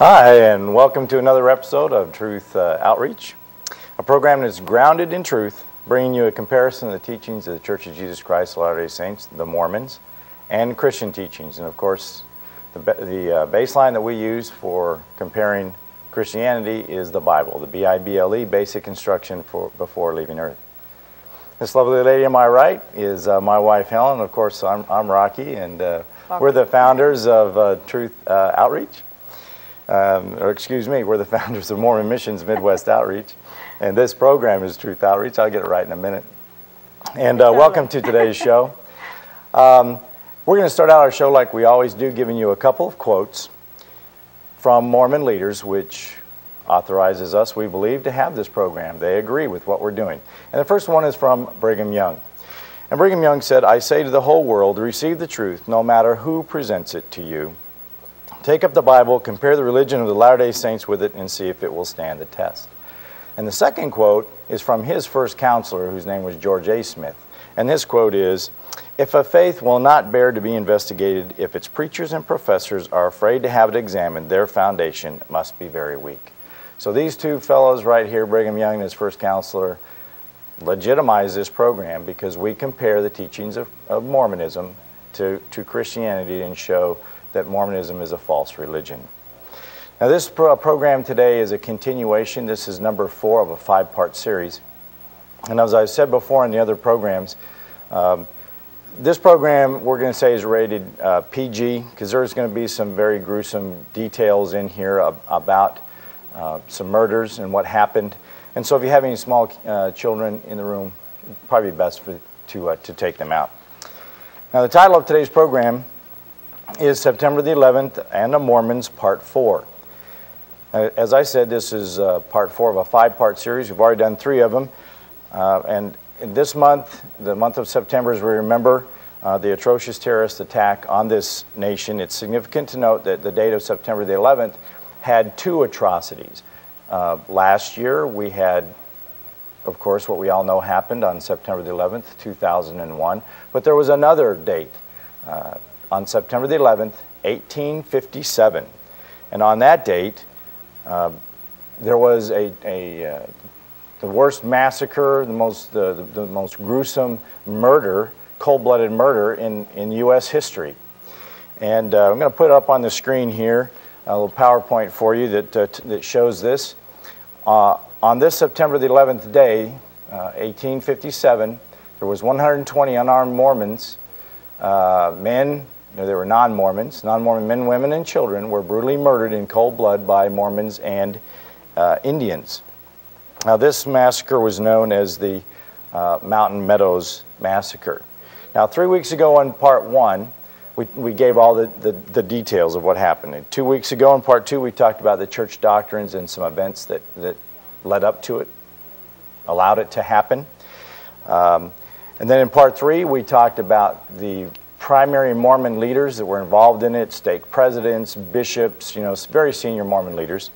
Hi, and welcome to another episode of Truth Outreach, a program that is grounded in truth, bringing you a comparison of the teachings of the Church of Jesus Christ of Latter-day Saints, the Mormons, and Christian teachings. And of course, the baseline that we use for comparing Christianity is the Bible, the Bible, basic instruction before leaving Earth. This lovely lady on my right is my wife, Helen. Of course, I'm Rocky, and we're the founders of Truth Outreach. We're the founders of Mormon Missions Midwest Outreach, and this program is Truth Outreach. I'll get it right in a minute. And welcome to today's show. We're going to start out our show like we always do, giving you a couple of quotes from Mormon leaders, which authorizes us, we believe, to have this program. They agree with what we're doing. And the first one is from Brigham Young. And Brigham Young said, "I say to the whole world, receive the truth, no matter who presents it to you. Take up the Bible, compare the religion of the Latter-day Saints with it, and see if it will stand the test." And the second quote is from his first counselor, whose name was George A. Smith. And this quote is, "If a faith will not bear to be investigated, if its preachers and professors are afraid to have it examined, their foundation must be very weak." So these two fellows right here, Brigham Young and his first counselor, legitimize this program because we compare the teachings of Mormonism to Christianity and show that Mormonism is a false religion. Now this program today is a continuation. This is number 4 of a 5-part series. And as I said before in the other programs, this program we're going to say is rated PG because there's going to be some very gruesome details in here about some murders and what happened. And so if you have any small children in the room, it'd probably be best to take them out. Now the title of today's program is September the 11th and the Mormons, Part 4. As I said, this is Part 4 of a 5-part series. We've already done 3 of them. And in this month, the month of September, as we remember the atrocious terrorist attack on this nation, it's significant to note that the date of September the 11th had 2 atrocities. Last year, we had, of course, what we all know happened on September the 11th, 2001. But there was another date. On September the 11th, 1857. And on that date, there was the worst massacre, the most gruesome murder, cold-blooded murder in U.S. history. And I'm going to put it up on the screen here, a little PowerPoint for you that shows this. On this September the 11th day, 1857, there was 120 unarmed Mormons, men. There were non-Mormons. Non-Mormon men, women, and children were brutally murdered in cold blood by Mormons and Indians. Now, this massacre was known as the Mountain Meadows Massacre. Now, 3 weeks ago in Part 1, we gave all the details of what happened. And 2 weeks ago in Part 2, we talked about the church doctrines and some events that led up to it, allowed it to happen. And then in Part 3, we talked about the primary Mormon leaders that were involved in it, stake presidents, bishops, very senior Mormon leaders.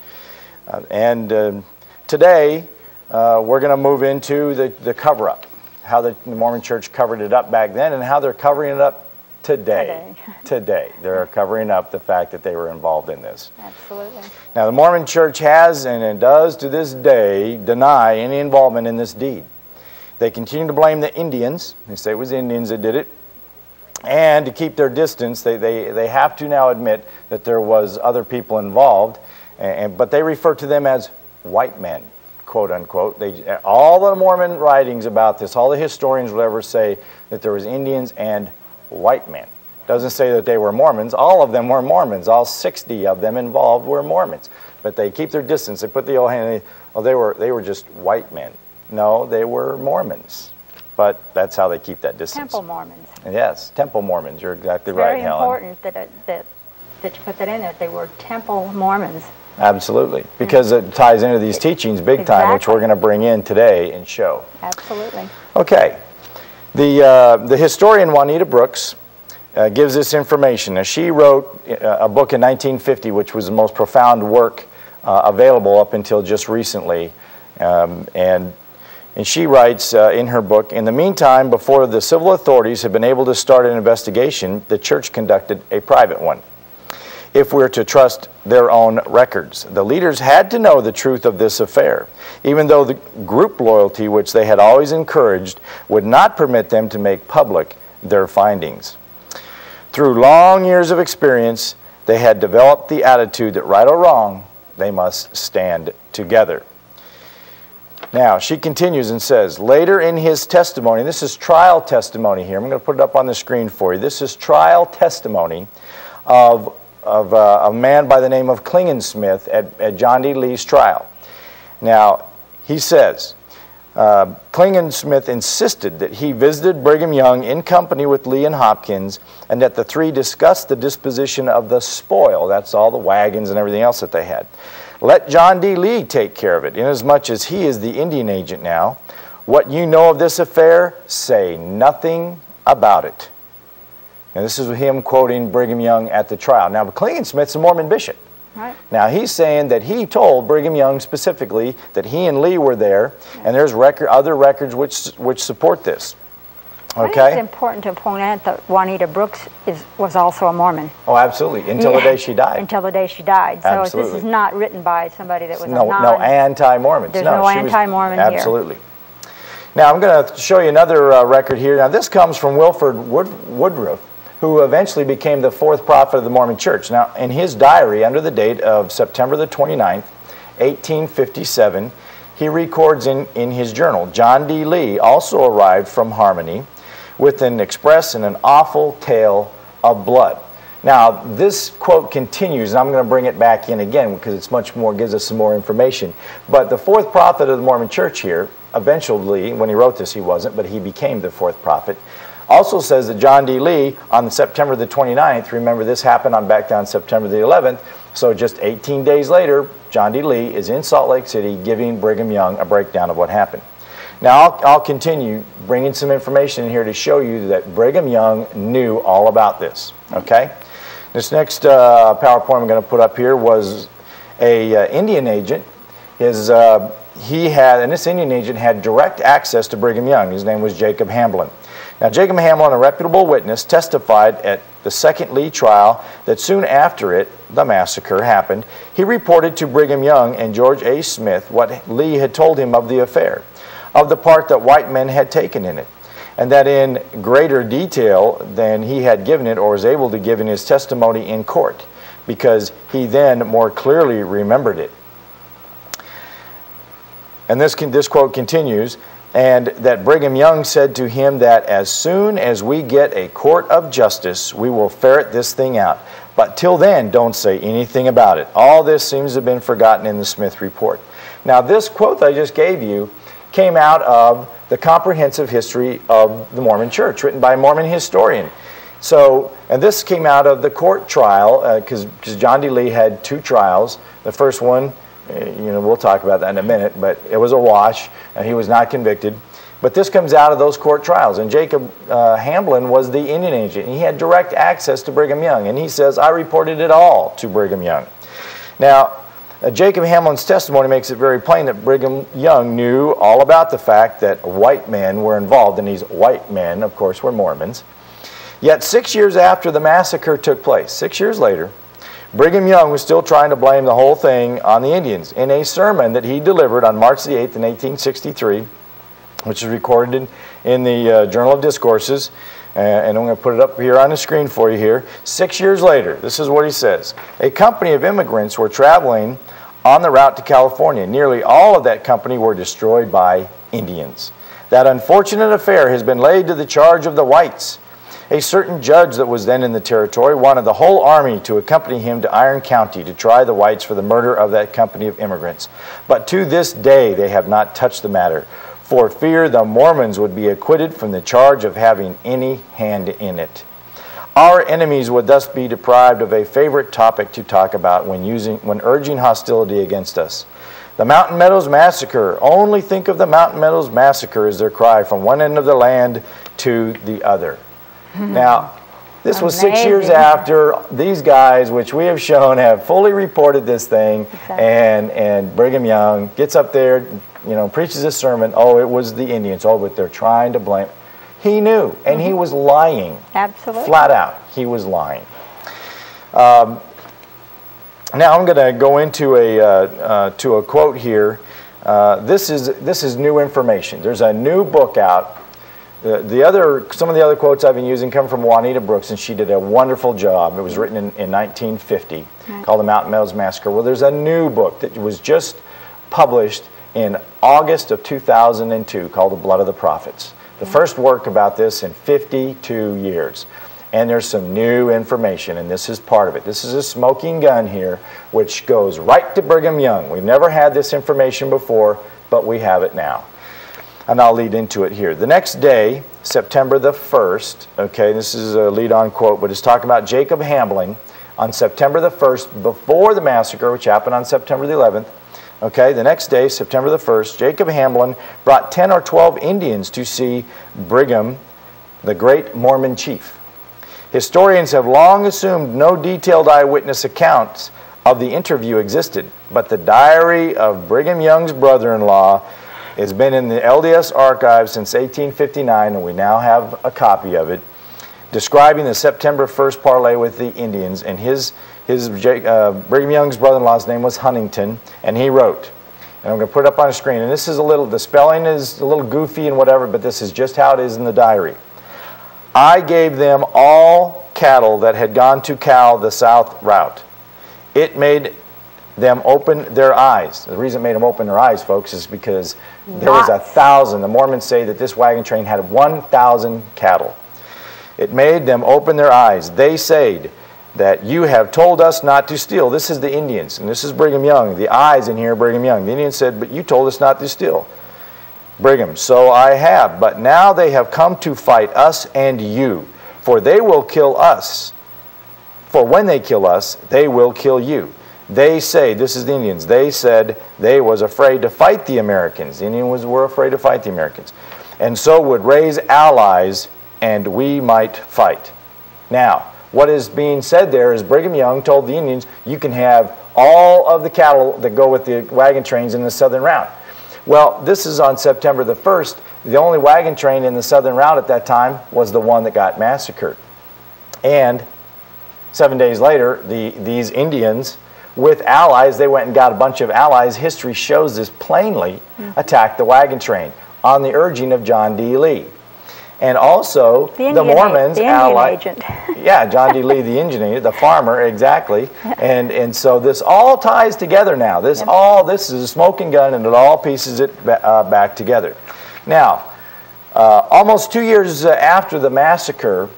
Today, we're going to move into the cover-up, how the Mormon Church covered it up back then and how they're covering it up today. Today. They're covering up the fact that they were involved in this. Absolutely. Now, the Mormon Church has, and it does to this day, deny any involvement in this deed. They continue to blame the Indians. They say it was the Indians that did it. And to keep their distance, they have to now admit that there was other people involved, but they refer to them as white men, quote unquote. All the Mormon writings about this, all the historians will ever say that there was Indians and white men. Doesn't say that they were Mormons. All of them were Mormons. All 60 of them involved were Mormons. But they keep their distance. They put the old hand, they were just white men. No, they were Mormons. But that's how they keep that distance. Temple Mormons. Yes, Temple Mormons. You're exactly right, Helen. Very important that you put that in there. They were Temple Mormons. Absolutely, because it ties into these teachings big time, which we're going to bring in today and show. Absolutely. Okay, the historian Juanita Brooks gives this information. Now, she wrote a book in 1950, which was the most profound work available up until just recently, And she writes in her book, "In the meantime, before the civil authorities had been able to start an investigation, the church conducted a private one. if we're to trust their own records. The leaders had to know the truth of this affair, even though the group loyalty, which they had always encouraged, would not permit them to make public their findings. Through long years of experience, they had developed the attitude that right or wrong, they must stand together. Now, she continues and says, later in his testimony, this is trial testimony here. I'm going to put it up on the screen for you. This is trial testimony of a man by the name of Klingensmith at John D. Lee's trial. Now, he says, Klingensmith insisted that he visited Brigham Young in company with Lee and Hopkins, and that the three discussed the disposition of the spoil. That's all the wagons and everything else that they had. Let John D. Lee take care of it, inasmuch as he is the Indian agent now. What you know of this affair, say nothing about it. And this is him quoting Brigham Young at the trial. Now, Klingensmith's a Mormon bishop. Right. Now, he's saying that he told Brigham Young specifically that he and Lee were there, and there's other records which support this. I think it's important to point out that Juanita Brooks was also a Mormon. Oh, absolutely. Until the day she died. Until the day she died. So Absolutely. this is not written by somebody that was no anti-Mormons. There's no anti-Mormon here. Absolutely. Now, I'm going to show you another record here. Now, this comes from Wilford Woodruff, who eventually became the fourth prophet of the Mormon Church. Now, in his diary, under the date of September the 29th, 1857, he records in his journal, John D. Lee also arrived from Harmony with an express and an awful tale of blood. Now, this quote continues, and I'm going to bring it back in again because it's much more, gives us some more information. But the fourth prophet of the Mormon Church here, eventually, when he wrote this, he wasn't, but he became the fourth prophet, also says that John D. Lee, on September the 29th, remember this happened back down September the 11th, so just 18 days later, John D. Lee is in Salt Lake City giving Brigham Young a breakdown of what happened. Now, I'll continue bringing some information in here to show you that Brigham Young knew all about this, okay? This next PowerPoint I'm going to put up here was a Indian agent. This Indian agent had direct access to Brigham Young. His name was Jacob Hamblin. Now, Jacob Hamblin, a reputable witness, testified at the second Lee trial that soon after the massacre happened, he reported to Brigham Young and George A. Smith what Lee had told him of the affair, of the part that white men had taken in it, and that in greater detail than he had given it or was able to give in his testimony in court, because he then more clearly remembered it. And this quote continues, and that Brigham Young said to him that as soon as we get a court of justice, we will ferret this thing out. But till then, don't say anything about it. All this seems to have been forgotten in the Smith report. Now, this quote that I just gave you came out of the Comprehensive History of the Mormon Church, written by a Mormon historian. So, and this came out of the court trial, because John D. Lee had two trials. The first one, we'll talk about that in a minute, but it was a wash, and he was not convicted. But this comes out of those court trials, and Jacob Hamblin was the Indian agent. He had direct access to Brigham Young, and he says, I reported it all to Brigham Young. Now, Jacob Hamlin's testimony makes it very plain that Brigham Young knew all about the fact that white men were involved, and these white men, of course, were Mormons. Yet 6 years after the massacre took place, 6 years later, Brigham Young was still trying to blame the whole thing on the Indians. In a sermon that he delivered on March the 8th in 1863, which is recorded in the Journal of Discourses, and I'm going to put it up here on the screen for you here. 6 years later, this is what he says. A company of immigrants were traveling on the route to California. Nearly all of that company were destroyed by Indians. That unfortunate affair has been laid to the charge of the whites. A certain judge that was then in the territory wanted the whole army to accompany him to Iron County to try the whites for the murder of that company of immigrants. But to this day they have not touched the matter, for fear the Mormons would be acquitted from the charge of having any hand in it. Our enemies would thus be deprived of a favorite topic to talk about when urging hostility against us. The Mountain Meadows Massacre. Only think of the Mountain Meadows Massacre as their cry from one end of the land to the other. Now, this was 6 years after these guys, which we have shown, have fully reported this thing, exactly. and Brigham Young gets up there, preaches this sermon. Oh, it was the Indians. Oh, but they're trying to blame. He knew, and he was lying. Absolutely. Flat out, he was lying. Now I'm going to go into to a quote here. This is new information. There's a new book out. Some of the other quotes I've been using come from Juanita Brooks, and she did a wonderful job. It was written in 1950, called The Mountain Meadows Massacre. Well, there's a new book that was just published in August of 2002 called The Blood of the Prophets. The first work about this in 52 years. And there's some new information, and this is part of it. This is a smoking gun here, which goes right to Brigham Young. We've never had this information before, but we have it now. And I'll lead into it here. The next day, September the 1st, okay, this is a lead-on quote, but it's talking about Jacob Hambling on September the 1st, before the massacre, which happened on September the 11th. Okay, the next day, September the 1st, Jacob Hambling brought 10 or 12 Indians to see Brigham, the great Mormon chief. Historians have long assumed no detailed eyewitness accounts of the interview existed, but the diary of Brigham Young's brother-in-law has been in the LDS archives since 1859, and we now have a copy of it, describing the September 1st parley with the Indians. And Brigham Young's brother-in-law's name was Huntington, and he wrote, and I'm going to put it up on the screen, and this is the spelling is a little goofy and whatever, but this is just how it is in the diary. I gave them all cattle that had gone to cow the south route. It made them open their eyes. The reason it made them open their eyes, folks, is because there was 1,000. The Mormons say that this wagon train had 1,000 cattle. It made them open their eyes. They said that you have told us not to steal. This is the Indians, and this is Brigham Young. The eyes in here, Brigham Young. The Indians said, but you told us not to steal. Brigham, so I have, but now they have come to fight us and you, for they will kill us. For when they kill us, they will kill you. They say, this is the Indians, they said they was afraid to fight the Americans. The Indians were afraid to fight the Americans. And so would raise allies, and we might fight. Now, what is being said there is Brigham Young told the Indians, you can have all of the cattle that go with the wagon trains in the southern route. Well, this is on September the 1st. The only wagon train in the southern route at that time was the one that got massacred. And 7 days later, these Indians, with allies, they went and got a bunch of allies. History shows this plainly, attacked the wagon train on the urging of John D. Lee. And also, the Mormons allied. Yeah, John D. Lee, the engineer, the farmer, exactly. And so this all ties together now. This is a smoking gun, and it all pieces it back together. Now, almost 2 years after the massacre,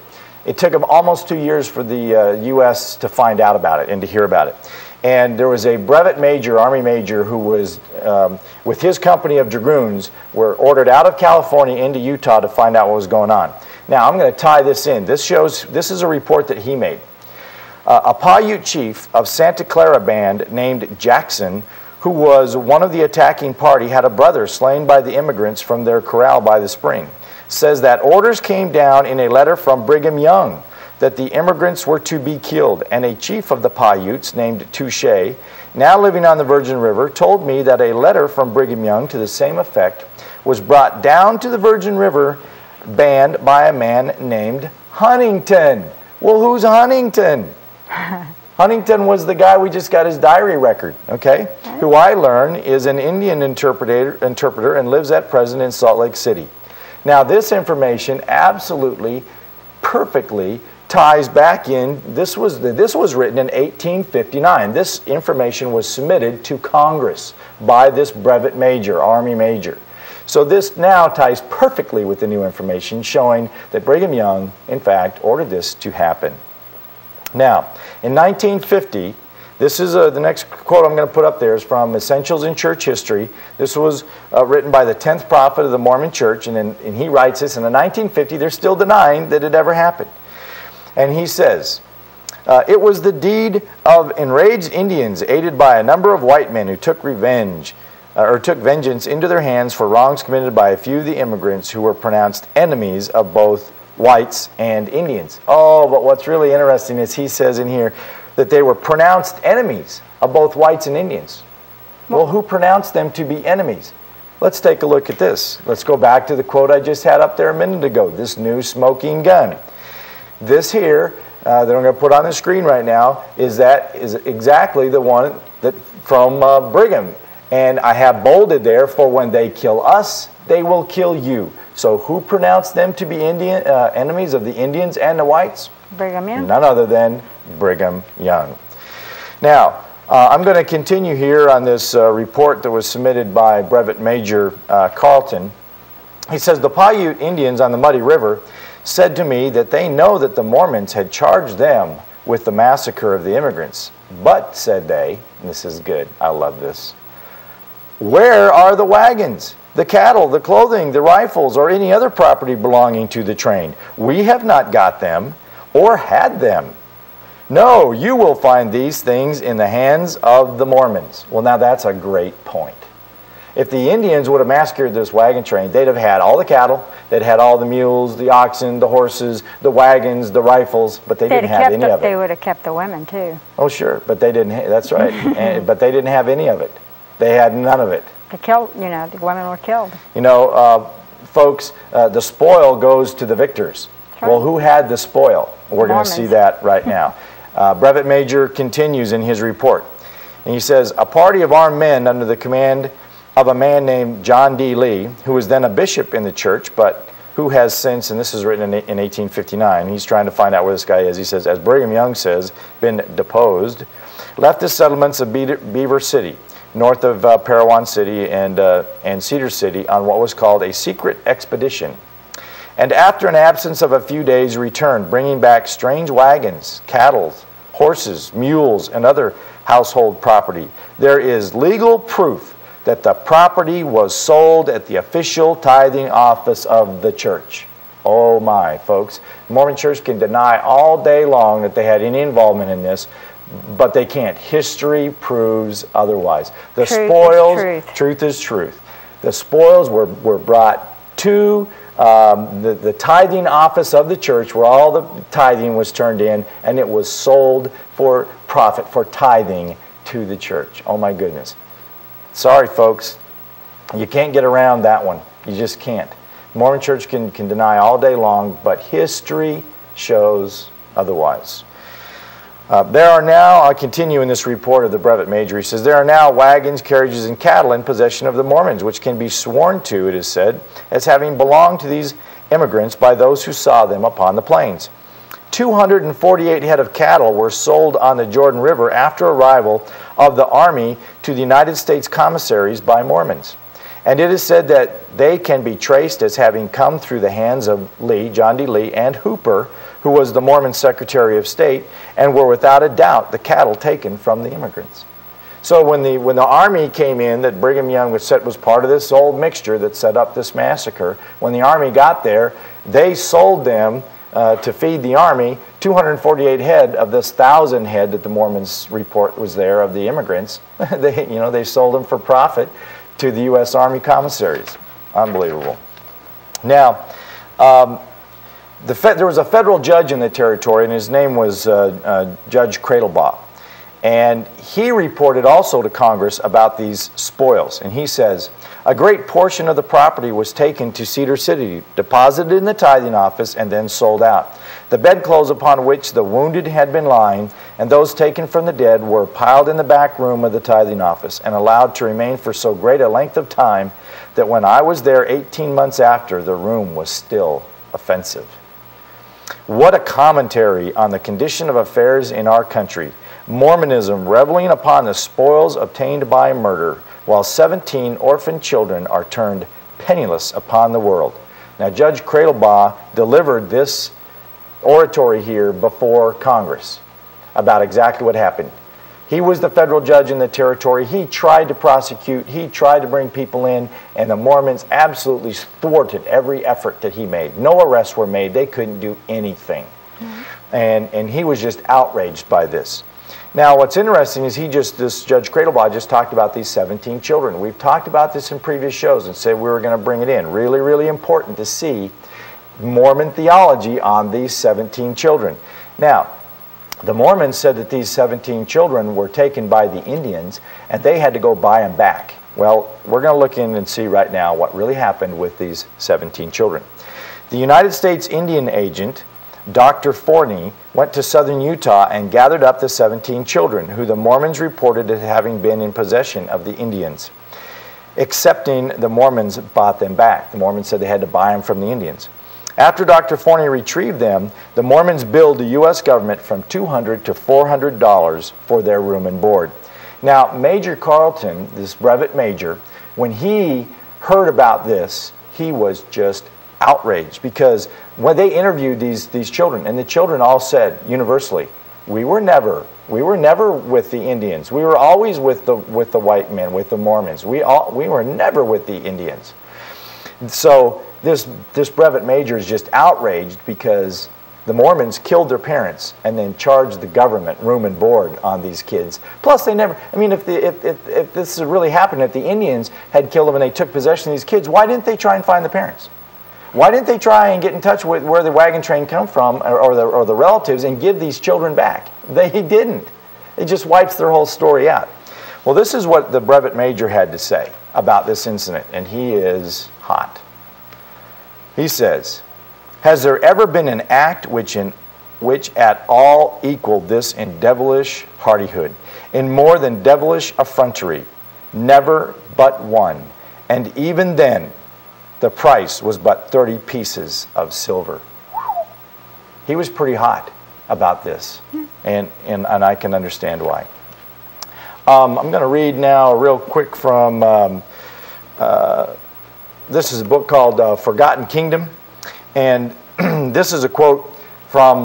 it took them almost 2 years for the U.S. to find out about it and to hear about it. And there was a brevet major, Army major, who was, with his company of dragoons, were ordered out of California into Utah to find out what was going on. Now, I'm going to tie this in. This is a report that he made. A Paiute chief of Santa Clara band named Jackson, who was one of the attacking party, had a brother slain by the immigrants from their corral by the spring. Says that orders came down in a letter from Brigham Young that the immigrants were to be killed, and a chief of the Paiutes named Touche, now living on the Virgin River, told me that a letter from Brigham Young to the same effect was brought down to the Virgin River band by a man named Huntington. Well, who's Huntington? Huntington was the guy we just got his diary record, okay? Who I learn is an Indian interpreter and lives at present in Salt Lake City. Now, this information absolutely, perfectly ties back in. This was written in 1859. This information was submitted to Congress by this brevet major, Army major. So this now ties perfectly with the new information, showing that Brigham Young, in fact, ordered this to happen. Now, in 1950, this is the next quote I'm going to put up there is from Essentials in Church History. This was written by the 10th prophet of the Mormon Church, and he writes this, and in 1950, they're still denying that it ever happened. And he says, it was the deed of enraged Indians aided by a number of white men who took vengeance into their hands for wrongs committed by a few of the immigrants who were pronounced enemies of both whites and Indians. Oh, but what's really interesting is he says in here that they were pronounced enemies of both whites and Indians. Well, who pronounced them to be enemies? Let's take a look at this. Let's go back to the quote I just had up there a minute ago, this new smoking gun. This here that I'm going to put on the screen right now is exactly the one that from Brigham. And I have bolded there, for when they kill us, they will kill you. So who pronounced them to be enemies of the Indians and the whites? Brigham Young. None other than Brigham Young. Now, I'm going to continue here on this report that was submitted by Brevet Major Carlton. He says, the Paiute Indians on the Muddy River said to me that they know that the Mormons had charged them with the massacre of the immigrants. But, said they, and this is good, I love this, where are the wagons, the cattle, the clothing, the rifles, or any other property belonging to the train? We have not got them or had them. No, you will find these things in the hands of the Mormons. Well, now that's a great point. If the Indians would have massacred this wagon train, they'd have had all the cattle, they'd had all the mules, the oxen, the horses, the wagons, the rifles, but they didn't have any of it. They would have kept the women too. Oh, sure, but they didn't. That's right. But they didn't have any of it. They had none of it. They killed, the women were killed. Folks, the spoil goes to the victors. Right. Well, who had the spoil? We're going to see that right now. Brevet Major continues in his report. And he says, a party of armed men under the command of a man named John D. Lee, who was then a bishop in the church, but who has since, and this is written in 1859, he's trying to find out where this guy is. He says, as Brigham Young says, been deposed, left the settlements of Beaver City, north of Parowan City and Cedar City, on what was called a secret expedition. And after an absence of a few days returned, bringing back strange wagons, cattle, horses, mules, and other household property. There is legal proof that the property was sold at the official tithing office of the church. Oh my, folks. The Mormon church can deny all day long that they had any involvement in this, but they can't. History proves otherwise. The spoils, truth is truth. The spoils were brought to the tithing office of the church, where all the tithing was turned in, and it was sold for profit, for tithing to the church. Oh my goodness. Sorry, folks. You can't get around that one. You just can't. The Mormon church can deny all day long, but history shows otherwise. There are now, I'll continue in this report of the Brevet Major, he says, there are now wagons, carriages, and cattle in possession of the Mormons, which can be sworn to, it is said, as having belonged to these immigrants by those who saw them upon the plains. 248 head of cattle were sold on the Jordan River after arrival of the army to the United States commissaries by Mormons. And it is said that they can be traced as having come through the hands of Lee, John D. Lee, and Hooper, who was the Mormon Secretary of State, and were without a doubt the cattle taken from the immigrants. So when the army came in, that Brigham Young was part of this old mixture that set up this massacre, when the army got there, they sold them to feed the army 248 head of this 1,000 head that the Mormons report was there of the immigrants. They sold them for profit to the U.S. Army commissaries. Unbelievable. Now, there was a federal judge in the territory, and his name was Judge Cradlebaugh. And he reported also to Congress about these spoils. And he says, a great portion of the property was taken to Cedar City, deposited in the tithing office, and then sold out. The bedclothes upon which the wounded had been lying, and those taken from the dead, were piled in the back room of the tithing office, and allowed to remain for so great a length of time that when I was there 18 months after, the room was still offensive. What a commentary on the condition of affairs in our country. Mormonism reveling upon the spoils obtained by murder, while 17 orphan children are turned penniless upon the world. Now, Judge Cradlebaugh delivered this oratory here before Congress about exactly what happened. He was the federal judge in the territory. He tried to prosecute. He tried to bring people in, and the Mormons absolutely thwarted every effort that he made. No arrests were made. They couldn't do anything. Mm-hmm. And he was just outraged by this. Now, what's interesting is this Judge Cradlebaugh just talked about these 17 children. We've talked about this in previous shows and said we were going to bring it in. Really, really important to see Mormon theology on these 17 children. Now, the Mormons said that these 17 children were taken by the Indians and they had to go buy them back. Well, we're going to look in and see right now what really happened with these 17 children. The United States Indian agent Dr. Forney went to southern Utah and gathered up the 17 children who the Mormons reported as having been in possession of the Indians. Excepting the Mormons bought them back. The Mormons said they had to buy them from the Indians. After Dr. Forney retrieved them, the Mormons billed the U.S. government from $200 to $400 for their room and board. Now, Major Carlton, this brevet major, when he heard about this, he was just outraged, because when they interviewed these children, and the children all said universally, we were never with the Indians. We were always with the white men, with the Mormons. We were never with the Indians. So this brevet major is just outraged because the Mormons killed their parents and then charged the government room and board on these kids. Plus, they never, I mean, if this had really happened, if the Indians had killed them and they took possession of these kids, why didn't they try and find the parents? Why didn't they try and get in touch with where the wagon train come from, or the relatives, and give these children back? They didn't. It just wipes their whole story out. Well, this is what the brevet major had to say about this incident, and he is hot. He says, "Has there ever been an act which at all equaled this in devilish hardihood, in more than devilish effrontery? Never but one, and even then the price was but 30 pieces of silver." He was pretty hot about this, and I can understand why. I'm going to read now real quick from, this is a book called Forgotten Kingdom, and this is a quote from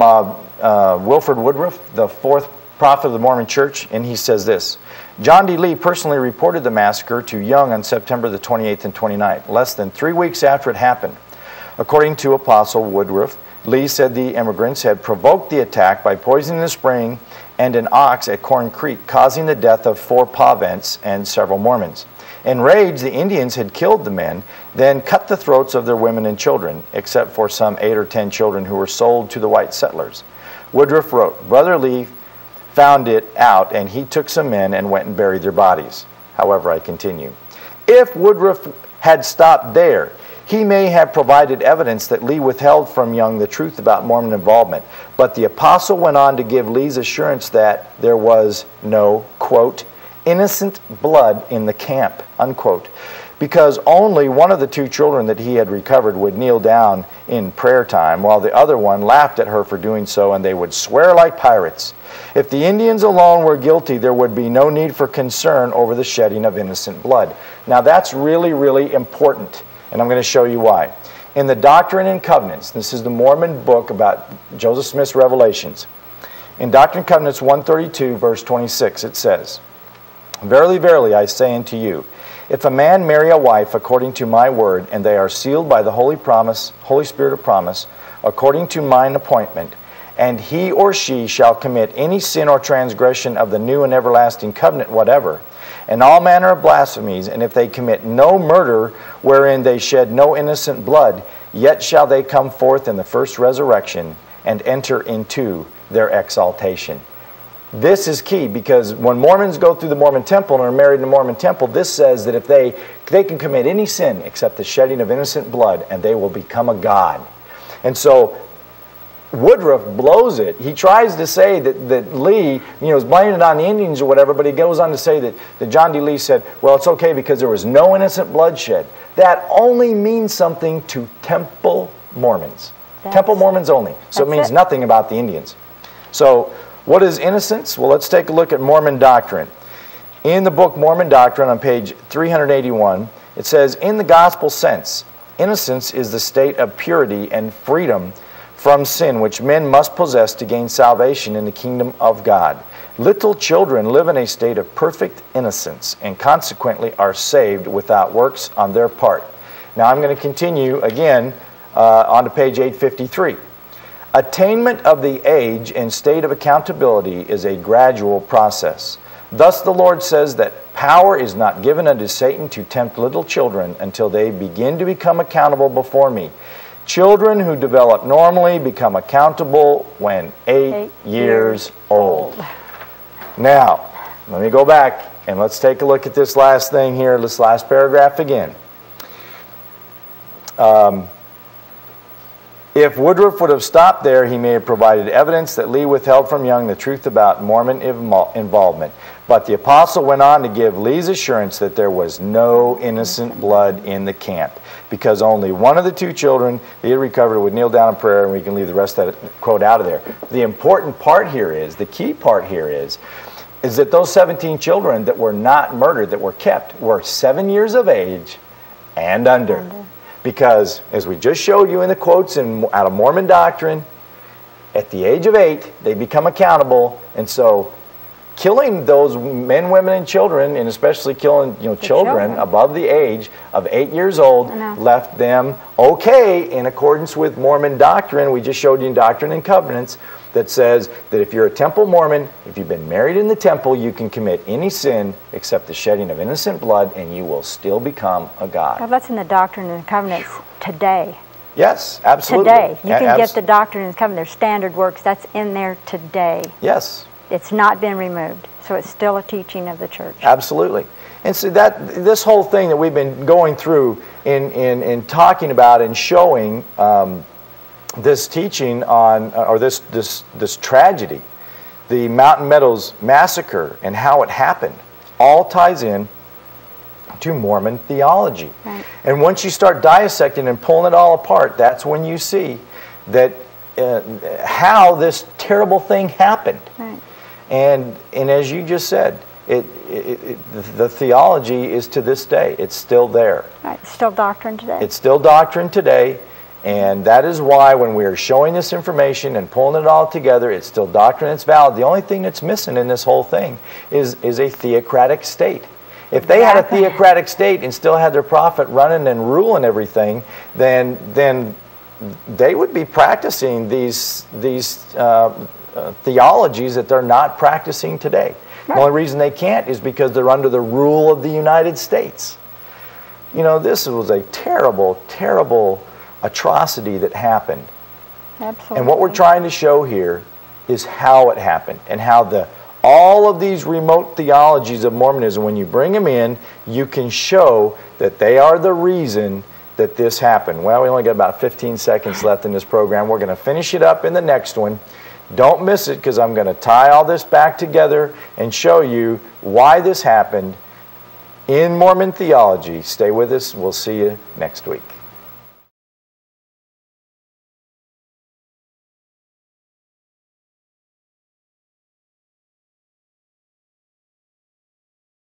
Wilford Woodruff, the fourth prophet of the Mormon Church, and he says this: "John D. Lee personally reported the massacre to Young on September the 28th and 29th, less than 3 weeks after it happened. According to Apostle Woodruff, Lee said the immigrants had provoked the attack by poisoning a spring and an ox at Corn Creek, causing the death of 4 Pavents and several Mormons. Enraged, the Indians had killed the men, then cut the throats of their women and children, except for some 8 or 10 children who were sold to the white settlers." Woodruff wrote, "Brother Lee found it out, and he took some men and went and buried their bodies." However, I continue, "If Woodruff had stopped there, he may have provided evidence that Lee withheld from Young the truth about Mormon involvement. But the apostle went on to give Lee's assurance that there was no, quote, innocent blood in the camp, unquote, because only one of the 2 children that he had recovered would kneel down in prayer time, while the other one laughed at her for doing so, and they would swear like pirates. If the Indians alone were guilty, there would be no need for concern over the shedding of innocent blood." Now that's really, really important, and I'm going to show you why. In the Doctrine and Covenants, this is the Mormon book about Joseph Smith's revelations. In Doctrine and Covenants 132, verse 26, it says, "Verily, verily, I say unto you, if a man marry a wife according to my word, and they are sealed by the Holy Spirit of promise, according to mine appointment, and he or she shall commit any sin or transgression of the new and everlasting covenant whatever, and all manner of blasphemies, and if they commit no murder wherein they shed no innocent blood, yet shall they come forth in the first resurrection and enter into their exaltation." This is key, because when Mormons go through the Mormon temple and are married in the Mormon temple, this says that if they can commit any sin except the shedding of innocent blood, and they will become a god. And so Woodruff blows it. He tries to say that Lee, is blaming it on the Indians or whatever, but he goes on to say that John D. Lee said, well, it's okay because there was no innocent bloodshed. That only means something to temple Mormons. Temple Mormons only. So it means nothing about the Indians. So what is innocence? Well, let's take a look at Mormon doctrine. In the book Mormon Doctrine on page 381, it says, "In the gospel sense, innocence is the state of purity and freedom from sin which men must possess to gain salvation in the kingdom of God. Little children live in a state of perfect innocence and consequently are saved without works on their part." Now I'm going to continue again on to page 853. "Attainment of the age and state of accountability is a gradual process. Thus the Lord says that power is not given unto Satan to tempt little children until they begin to become accountable before me. Children who develop normally become accountable when 8 years old." Now, let me go back and let's take a look at this last thing here, this last paragraph again. If Woodruff would have stopped there, he may have provided evidence that Lee withheld from Young the truth about Mormon involvement. But the apostle went on to give Lee's assurance that there was no innocent blood in the camp, because only one of the two children that he had recovered would kneel down in prayer, and we can leave the rest of that quote out of there. The important part here is, the key part here is that those 17 children that were not murdered, that were kept, were 7 years of age and under. Because, as we just showed you in the quotes out of Mormon doctrine, at the age of 8, they become accountable, and so killing those men, women, and children, and especially killing children above the age of 8 years old, left them okay in accordance with Mormon doctrine. We just showed you in Doctrine and Covenants that says that if you're a temple Mormon, if you've been married in the temple, you can commit any sin except the shedding of innocent blood, and you will still become a god. Well, that's in the Doctrine and Covenants today. Yes, absolutely. Today. You can get the Doctrine and Covenants, their standard works, that's in there today. Yes. It's not been removed, so it's still a teaching of the church. Absolutely. And so this whole thing that we've been going through in talking about and showing this teaching on, or this tragedy, the Mountain Meadows Massacre and how it happened, all ties in to Mormon theology. Right. And once you start dissecting and pulling it all apart, that's when you see that how this terrible thing happened. Right. And as you just said, the theology is to this day. It's still there. Right. It's still doctrine today. It's still doctrine today. And that is why when we are showing this information and pulling it all together, it's still doctrine, it's valid. The only thing that's missing in this whole thing is a theocratic state. If they had a theocratic state and still had their prophet running and ruling everything, then they would be practicing these theologies that they're not practicing today. Right. The only reason they can't is because they're under the rule of the United States. This was a terrible, terrible atrocity that happened. Absolutely. And what we're trying to show here is how it happened, and how all of these remote theologies of Mormonism, when you bring them in, you can show that they are the reason that this happened. Well, we only got about 15 seconds left in this program. We're going to finish it up in the next one. Don't miss it, because I'm going to tie all this back together and show you why this happened in Mormon theology. Stay with us. We'll see you next week.